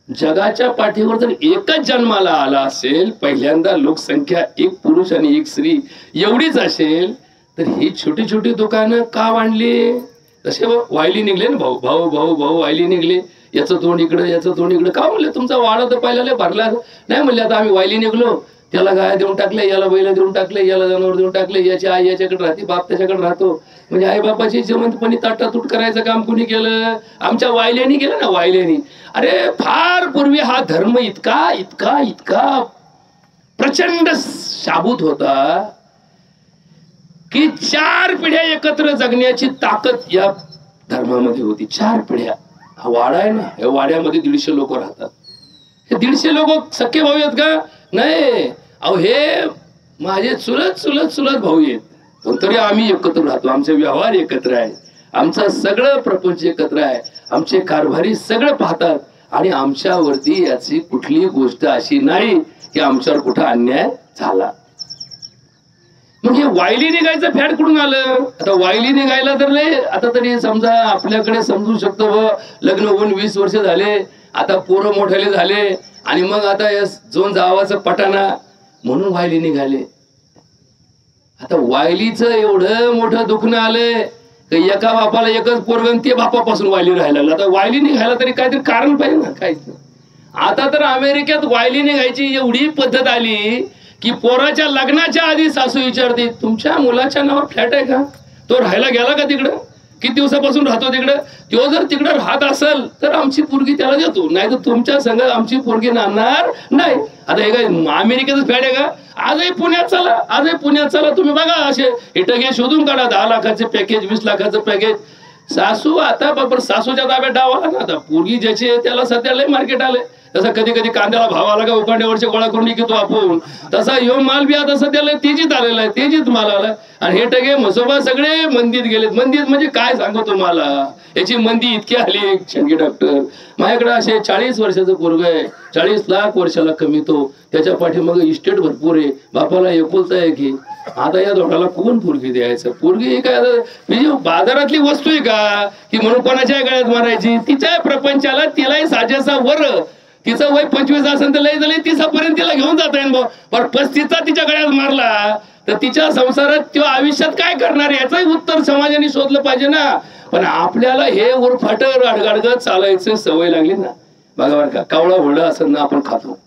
जगाच्या पाठीवर जर एकच जन्माला आला असेल, पहिल्यांदा लोकसंख्या 1 पुरुष आणि 1 स्त्री एवढीच असेल, तर ही छोटी छोटी दुकानं का वाढली. तसे वायली निघले ना, भाऊ भाऊ भाऊ भाऊ वायली निघले, याचं तोंड इकडं याचं तोंड इकडं. का म्हणले तुमचा वाडा तर पहिला भरला नाही. म्हणले आता आम्ही वायली निघलो, त्याला गाय देऊन टाकले, याला बैल देऊन टाकले, याला जनावर देऊन टाकले, याची आई याच्याकडे राहते, बाप त्याच्याकडे राहतो. म्हणजे आई बापाची जिवंतपणी ताटातूट करायचं काम कुणी केलं, आमच्या वायल्यानी केलं ना, वायल्यानी. अरे फार पूर्वी हा धर्म इतका इतका इतका प्रचंड शाबूत होता की 4 पिढ्या एकत्र जगण्याची ताकद या धर्मामध्ये होती. 4 पिढ्या. हा वाडा आहे ना, या वाड्यामध्ये 150 लोक राहतात. हे 150 लोक सख्खे भाऊ आहेत का, नाही. अहो हे माझे चुलत चुलत चुलत भाऊ आहेत, पण तरी आम्ही एकत्र राहतो. आमचे व्यवहार एकत्र आहे, आमचं सगळं प्रपंच एकत्र आहे, आमचे कारभारी सगळं पाहतात आणि आमच्यावरती याची कुठली गोष्ट अशी नाही की आमच्यावर कुठं अन्याय झाला. मग हे वायली निघायचं फॅड कुठून आलं. आता वायली निघायला तर लय, आता तरी समजा आपल्याकडे समजू शकतो, लग्न होऊन 20 वर्ष झाले, आता पोरं मोठे झाले आणि मग आता या जोन जावाचं पटाना म्हणून वायली निघाले. आता वायलीचं एवढं मोठं दुखणं आलंय एका बापाला एकच पोरगण ते बापापासून वायली राहायला लागलं. आता वायली निघायला तरी काहीतरी कारण पाहिजे ना. काहीच नाही. आता तर अमेरिकेत वायली निघायची एवढी पद्धत आली की पोराच्या लग्नाच्या आधी सासू विचारते, तुमच्या मुलाच्या नावावर फ्लॅट आहे का? तो राहायला गेला का तिकडं? किती दिवसापासून राहतो तिकडं? तो जर तिकडं राहत असेल तर आमची पोरगी त्याला देतो, नाही तर तुमच्या संग आमची पोरगी नांदणार नाही. आता हे काय अमेरिकेतच फ्लॅट आहे का? आजही पुण्यात चला, आजही पुण्यात चला, तुम्ही बघा असे इटके शोधून काढा. 10 लाखाचे पॅकेज, 20 लाखाचं पॅकेज. सासू आता बरोबर सासूच्या ताब्यात डाव आला ना. आता पोरगी ज्याची त्याला सध्या लय मार्केट आलंय. तसा कधी कधी कांद्याला भाव आला का उकांड्यावरचे गोळा करून निघतो आपण, तसा ह्यो माल बी आता सध्या तेजीत आलेला आहे. तेजीत माल आला. आणि हे टगे म्हसोबा सगळे मंदीत गेलेत. मंदीत म्हणजे काय सांगू तुम्हाला, याची मंदी इतकी आली. शंकी डॉक्टर माझ्याकडे असे 40 वर्षाचं पोरग आहे, 40 लाख वर्षाला कमीतो. त्याच्या पाठीमागे इस्टेट भरपूर आहे. बापाला एकुलता आहे की आता या दोघाला कोण पोरगी द्यायचं? पोरगी काय म्हणजे बाजारातली वस्तू आहे का की म्हणून कोणाच्या गळ्यात मारायची? तिच्या प्रपंचाला तिलाही साजेसा वर. तिचं वय 25 असेल तर लय झाले 30 पर्यंत तिला घेऊन जाता येईल. पण 35चा तिच्या गळ्यात मारला तर तिच्या संसारात किंवा आयुष्यात काय करणार याचंही उत्तर समाजाने शोधलं पाहिजे ना. पण आपल्याला हे उरफाटर अडगडगत चालायचं सवय लागली ना. बघा बरं का, कावळा हुरडा असेल ना आपण खातो,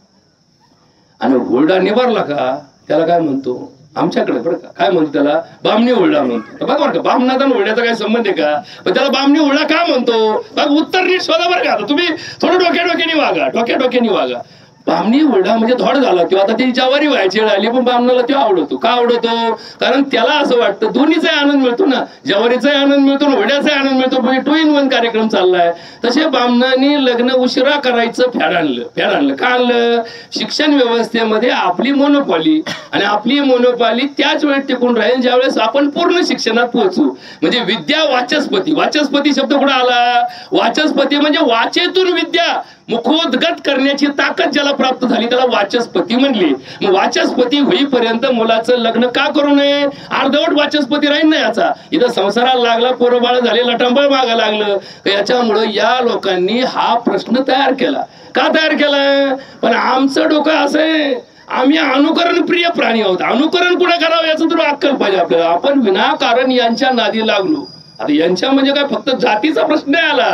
आणि हुरडा निभारला का त्याला काय म्हणतो? आमच्याकडे बरं का काय म्हणतो त्याला? बामणी हुरडा म्हणतो. बघा बरं का, बामणाचा हुरड्याचा काय संबंध आहे का? पण त्याला बामणी हुरडा का म्हणतो? बघ उत्तर नीट शोधा बरं का. तुम्ही थोडं डोक्याने वागा, डोक्याने वागा. बामणी हुरडा म्हणजे धड झाला किंवा आता ती ज्वारी व्हायची आली, पण बामणाला तो आवडतो. का आवडतो? कारण त्याला असं वाटतं दोन्हीचाही आनंद मिळतो ना. ज्वारीचाही आनंद मिळतो, हुरड्याचाही आनंद मिळतो. म्हणजे 2 in 1 कार्यक्रम चाललाय. तसे बामणांनी लग्न उशिरा करायचं फॅड आणलं. का आणलं? शिक्षण व्यवस्थेमध्ये आपली मोनोपॉली, आणि आपली मोनोपॉली त्याच वेळेत टिकून राहील ज्यावेळेस आपण पूर्ण शिक्षणात पोहोचू. म्हणजे विद्या वाचस्पती. वाचस्पती शब्द कुठे आला? वाचस्पती म्हणजे वाचेतून विद्या मुखोद्गत करण्याची ताकद ज्याला प्राप्त झाली त्याला वाचस्पती म्हणली. मग वाचस्पती होईपर्यंत मुलाचं लग्न का करू नये? अर्धवट वाचस्पती राहील ना याचा. इथं संसाराला लागला, पोरं बाळ झाले, लटांबळ मागं लागलं. याच्यामुळं या लोकांनी हा प्रश्न तयार केला. का तयार केला? पण आमचं डोकं असं आहे, आम्ही अनुकरण प्रिय प्राणी आहोत. अनुकरण कुठे करावं याचं तर अक्कल पाहिजे आपल्याला. आपण विनाकारण यांच्या नादी लागलो. आता यांच्या म्हणजे काय फक्त जातीचा प्रश्न आला?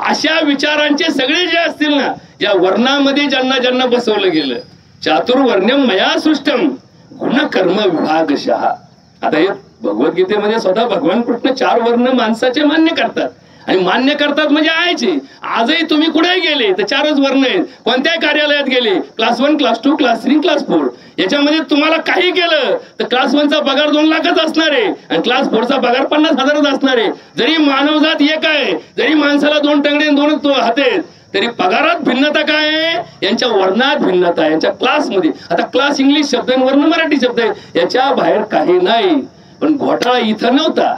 अशा विचारांचे सगळे जे असतील ना, या वर्णामध्ये ज्यांना बसवलं गेलं, चातुर्वर्ण्यम मया सृष्टम गुण कर्म विभागशः. आता हे भगवद्गीतेमध्ये स्वतः भगवान कृष्ण 4 वर्ण माणसाचे मान्य करतात. आणि मान्य करतात म्हणजे आहेचे. आजही तुम्ही कुठे गेले तर 4च वर्ण आहेत. कोणत्याही कार्यालयात गेले, क्लास 1, क्लास 2, क्लास 3, क्लास 4, याच्यामध्ये तुम्हाला काही केलं तर क्लास 1चा पगार 2 लाखच असणार आहे आणि क्लास 4चा पगार 50,000च असणार आहे. जरी मानवजात एक आहे, जरी माणसाला 2 टंगडे 2 हात आहेत, तरी पगारात भिन्नता काय आहे? यांच्या वर्णात भिन्नता आहे, यांच्या क्लासमध्ये. आता क्लास इंग्लिश शब्द आहे, वर्ण मराठी शब्द आहे, याच्या बाहेर काही नाही. पण घोटाळा इथं नव्हता.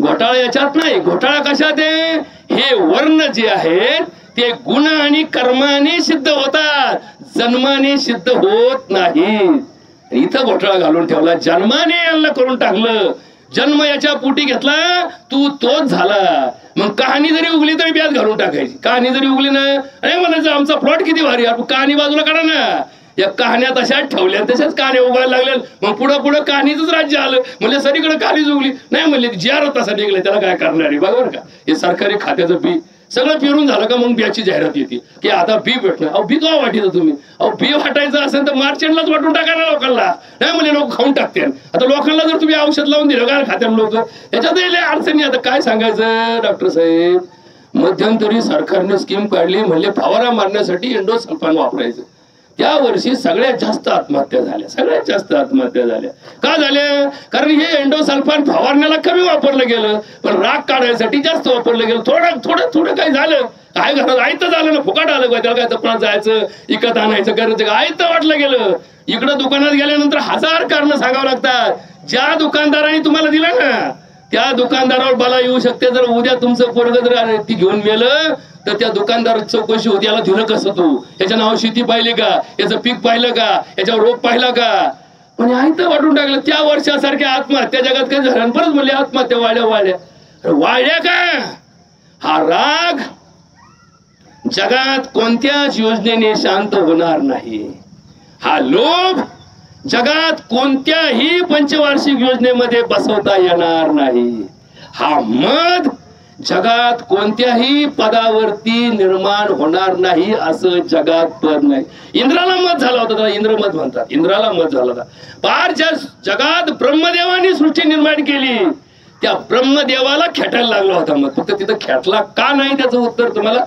घोटाळा याच्यात नाही. घोटाळा कशात आहे? हे वर्ण जे आहेत ते गुण आणि कर्माने सिद्ध होतात, जन्माने सिद्ध होत नाहीत. इथं घोटाळा घालून ठेवला. जन्माने यांना करून टाकलं. जन्म याच्या पोटी घेतला, तू तोच झाला. मग कहाणी जरी उगली तरी ब्याज घालून टाकायची. कहाणी जरी उगली ना, अरे म्हणायचं आमचा प्लॉट किती भारी, आपण कहाणी बाजूला काढा ना. या कहाण्या तशाच ठेवल्या, तशाच कहाण्या उगायला लागल्या. मग पुढं पुढं राज्य आलं. म्हणजे सगळीकडे कहाणी उगली नाही, म्हणले जिआर तसा निघला, त्याला काय करणार आहे? बरोबर का? हे सरकारी खात्याचं बी सगळं फिरून झालं का मग बियाची जाहिरात येते की आता बी भेटणार. अहो बी का वाटायचं तुम्ही? अहो बी वाटायचं असेल तर मार्चेंटलाच वाटून टाका ना लोकांना. नाही म्हणजे लोक खाऊन टाकते. आता लोकांना जर तुम्ही औषध लावून दिलं काय खात्यानं लोक, त्याच्यातही लय अडचणी. आता काय सांगायचं डॉक्टर साहेब? मध्यंतरी सरकारने स्कीम काढली, म्हणजे फवारा मारण्यासाठी एंडोसल्फान वापरायचं. त्या वर्षी सगळ्यात जास्त आत्महत्या झाल्या. सगळ्यात जास्त आत्महत्या झाल्या का झाल्या? कारण हे एंडोसल्फान फवारण्याला कमी वापरलं गेलं, पण राग काढायसाठी जास्त वापरलं गेलं. थोडं काय झालं, काय घरात आयतं झालं ना, फुकाट आलं का? त्याला काय तपणात जायचं, इकत आणायचं, करायचं का? आयतं वाटलं गेलं. इकडं दुकानात गेल्यानंतर 1000 कारणं सांगावं लागतात. ज्या दुकानदाराने तुम्हाला दिलं ना त्या दुकानदारावर बला येऊ शकते. जर उद्या तुमचं पोरग जर ती घेऊन गेलं तर त्या दुकानदाराची चौकशी होती, याला दिलं कसं, तू याच्या नावावर शेती पाहिली का, याचं पीक पाहिलं का, याच्यावर रोग पाहिला का? पण आयतं वाटून टाकलं. त्या वर्षासारख्या आत्महत्या जगात काही झाल्या. परत म्हणले आत्महत्या वाढल्या का? हा राग जगात कोणत्याच योजनेने शांत होणार नाही. हा लोभ जगात कोणत्याही पंचवार्षिक योजनेमध्ये बसवता येणार नाही. हा मध जगात कोणत्याही पदावरती निर्माण होणार नाही असं जगात पद नाही. इंद्राला मध झाला होता, त्याला इंद्रमध म्हणतात. इंद्राला मध झाला होता. पार ज्या जगात ब्रह्मदेवानी सृष्टी निर्माण केली त्या ब्रह्मदेवाला खेटायला लागला होता मध. फक्त तिथं खेटला का नाही त्याचं उत्तर तुम्हाला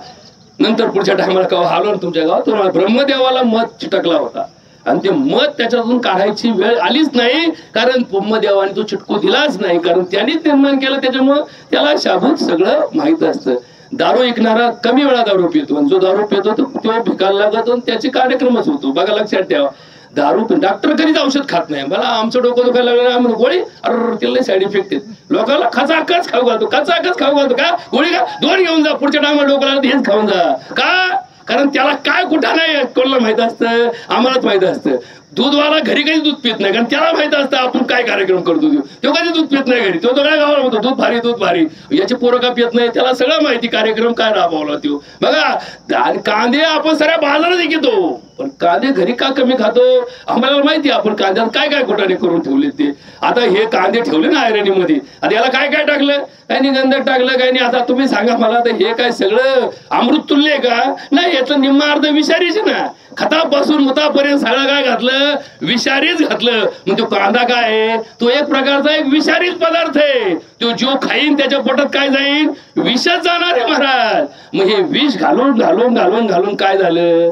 नंतर पुढच्या टायमाला केव्हा आलो ना तुमच्या गावात तुम्हाला ब्रह्मदेवाला मध चिटकला होता आणि ते मध त्याच्यातून काढायची वेळ आलीच नाही, कारण ब्रह्मदेवाने तो चिटकू दिलाच नाही, कारण त्यांनीच निर्माण केलं. त्याच्यामुळं त्याला शाबूत सगळं माहित असतं. दारू ऐकणारा कमी वेळा दारू पितो आणि जो दारू पितो तो भिकायला लागतो आणि त्याचे कार्यक्रमच होतो. बघा लक्षात ठेवा. दारू डॉक्टर कधीच औषध खात नाही. मला आमचं डोकं दुखायला लागलं गोळी अरे तिला साईड इफेक्ट आहेत. लोकांना खचाखच खाऊ घालतो का गोळी का 2 घेऊन जा पुढच्या टायमाला डोकं लागलं हेच खाऊन जा का, कारण त्याला काय कुठं नाही कोणाला माहित असतं, आम्हालाच माहित असतं. दूधवाला घरी कधी दूध पित नाही, कारण त्याला माहित असतं आपण काय कार्यक्रम करतो. तो कधी दूध पित नाही घरी. तो काय गावाला म्हणतो दूध भारी याची पोरं का पित नाही, त्याला सगळं माहिती कार्यक्रम काय राबवला तो. बघा कांदे आपण सगळ्या बाजारात घेतो, पण कांदे घरी का कमी खातो आम्हाला माहिती. आपण कांद्यात काय काय कुठाने करून ठेवले ते. आता हे कांदे ठेवले ना आयरनीमध्ये, आता याला काय काय टाकलं, काही नाही गंधक टाकलं काही नाही. आता तुम्ही सांगा मला तर हे काय सगळं अमृत तुल्य का नाही, याचं निम्मा अर्ध विषारीच ना. खतापासून मुतापर्यंत सगळं काय घातलं, विषारीच घातलं. मग तो कांदा काय आहे, तो एक प्रकारचा एक विषारीच पदार्थ आहे. तो जो खाईन त्याच्या पोटात काय जाईल, विषच जाणार आहे महाराज. मग हे विष घालून घालून घालून घालून काय झालं,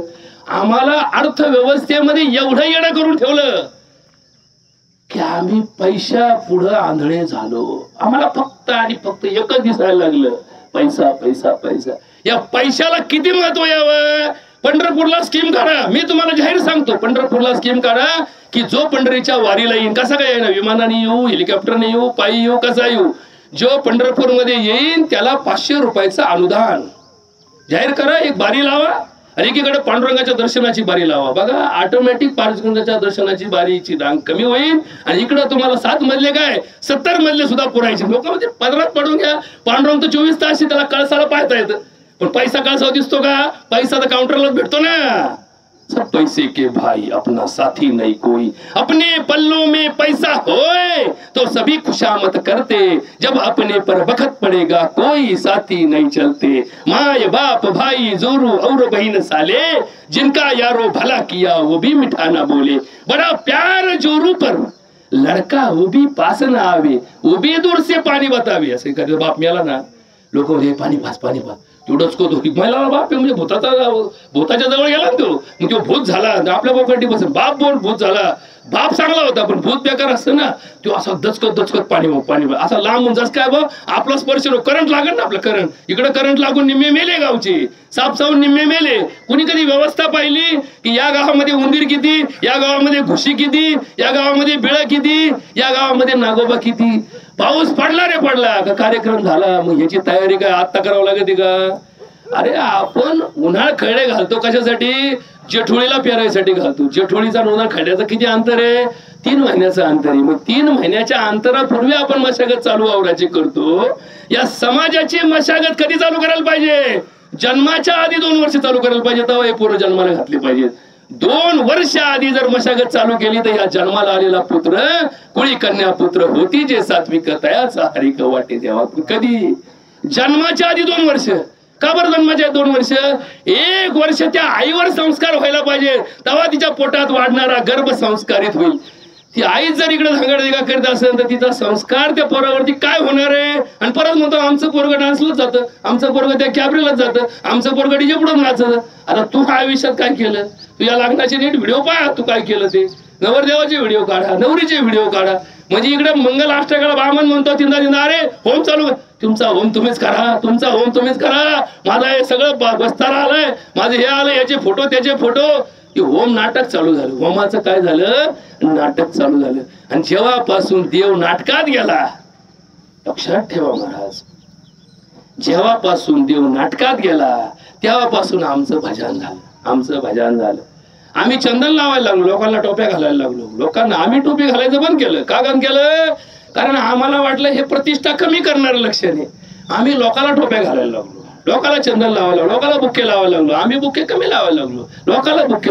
आम्हाला अर्थव्यवस्थेमध्ये एवढं येणं करून ठेवलं की आम्ही पैशा पुढं आंधळे झालो. आम्हाला फक्त आणि फक्त एकच दिसायला लागलं, पैसा पैसा पैसा. या पैशाला किती महत्व यावं. पंढरपूरला स्कीम काढा, मी तुम्हाला जाहीर सांगतो, पंढरपूरला स्कीम काढा की जो पंढरीच्या वारीला येईन, कसा काय येईन, विमानाने येऊ, हेलिकॉप्टरने येऊ, पायी येऊ, कसा येऊ, जो पंढरपूरमध्ये येईन त्याला 500 रुपयाचं अनुदान जाहीर करा. एक बारी लावा आणि एकीकडे पांडुरंगाच्या दर्शनाची बारी लावा. बघा ऑटोमॅटिक पांडुरंगाच्या दर्शनाची बारीची रांग कमी होईल आणि इकडं तुम्हाला 7 मजले काय 70 मजले सुद्धा पुरायचे. लोक म्हणजे पदरात पडून घ्या. पांडुरंग तर 24 तास त्याला कळसाला पाहता येतं, पण पैसा कळसावर दिसतो का, पैसा तर काउंटरलाच भेटतो ना. सब पैसे के भाई अपना साथी नहीं कोई, अपने पल्लों में पैसा होए तो सभी खुशामत करते, जब अपने पर वक्त पड़ेगा कोई साथी नहीं चलते. माय बाप भाई जोरू और बहन साले, जिनका यारो भला किया वो भी मिठा ना बोले. बड़ा प्यार जोरू पर लड़का वो भी पास ना आवे, वो भी दूर से पानी बतावे. असे करते बाप मेला ना, लोक म्हणजे पाणी पास तेवढंच करतो. महिला बाप म्हणजे भूताच्या जवळ गेला ना तो, मग तो भूत झाला आपल्या बापाटी बसून बाप बोल भूत झाला. बाप चांगला होता पण भूत बेकार असतं ना, तो असा दचकत पाणी असा लांब जस काय बा आपला स्पर्श करंट लागेल ना, आपलं करंट इकडे करंट लागून निम्मे मेले गावचे, साप चावून निम्मे मेले. कुणी कधी व्यवस्था पाहिली की या गावामध्ये उंदीर किती, या गावामध्ये घुशी किती, या गावामध्ये बिळ किती, या गावामध्ये नागोबा किती. पाऊस पडला रे पडला का कार्यक्रम झाला, मग याची तयारी काय आत्ता करावं लागते का. अरे आपण उन्हाळ खडे घालतो कशासाठी, जेठोळीला पेरायसाठी घालतो. जेठोळीचा उन्हाळ खड्याचं किती अंतर आहे, 3 महिन्याचं अंतर आहे. मग 3 महिन्याच्या अंतरापूर्वी आपण मशागत चालू आवराची करतो. या समाजाची मशागत कधी चालू करायला पाहिजे, जन्माच्या आधी 2 वर्ष चालू करायला पाहिजे, तेव्हा हे पोरं जन्माला घातले पाहिजेत. 2 वर्ष आधी जर मशागत चालू केली तर या जन्माला आलेला पुत्र कुळी कन्या पुत्र होती, जे सात्विक तयाचा हरिक वाटे देवा. कधी जन्माच्या आधी 2 वर्ष. का बरं जन्माच्या 2 वर्ष, 1 वर्ष त्या आईवर संस्कार व्हायला पाहिजे, तेव्हा तिच्या पोटात वाढणारा गर्भ संस्कारित होईल. ती आई जर इकडे धांगडधिंगा करत असेल तर तिचा संस्कार त्या पोरावरती काय होणार आहे. आणि परत म्हणतो आमचं पोरगं डान्सलाच जातं, आमचं पोरगं त्या कॅबरेलाच जातं, आमचं पोरगं डीजे पुढून नाचत. आता तू आयुष्यात काय केलं, तू या लग्नाचे नीट व्हिडिओ पाहा, तू काय केलं ते. नवरदेवाचे व्हिडिओ काढा, नवरीचे व्हिडिओ काढा. म्हणजे इकडे मंगल अष्टकाला ब्राह्मण म्हणतो तिंदा अरे होम चालू, तुमचा होम तुम्हीच करा, तुमचा होम तुम्हीच करा, माझा हे सगळं बस्तारा आलंय, माझे हे आलं, याचे फोटो त्याचे फोटो. होम नाटक चालू झालं. होमाचं काय झालं, नाटक चालू झालं. आणि जेव्हापासून देव नाटकात गेला, लक्षात ठेवा महाराज, जेव्हापासून देव नाटकात गेला तेव्हापासून आमचं भजन झालं. आम्ही चंदन लावायला लागलो, लोकांना टोप्या घालायला लागलो. लोकांना आम्ही टोपी घालायचं बंद केलं. का बंद केलं, कारण आम्हाला वाटलं हे प्रतिष्ठा कमी करणारं लक्षण आहे. आम्ही लोकांना टोप्या घालायला लागलो, लोकांना चंदन लावायला लागलो, लोकांना बुक्के लावायला लागलो. आम्ही बुक्के कमी लावायला लागलो, लोकांना बुक्के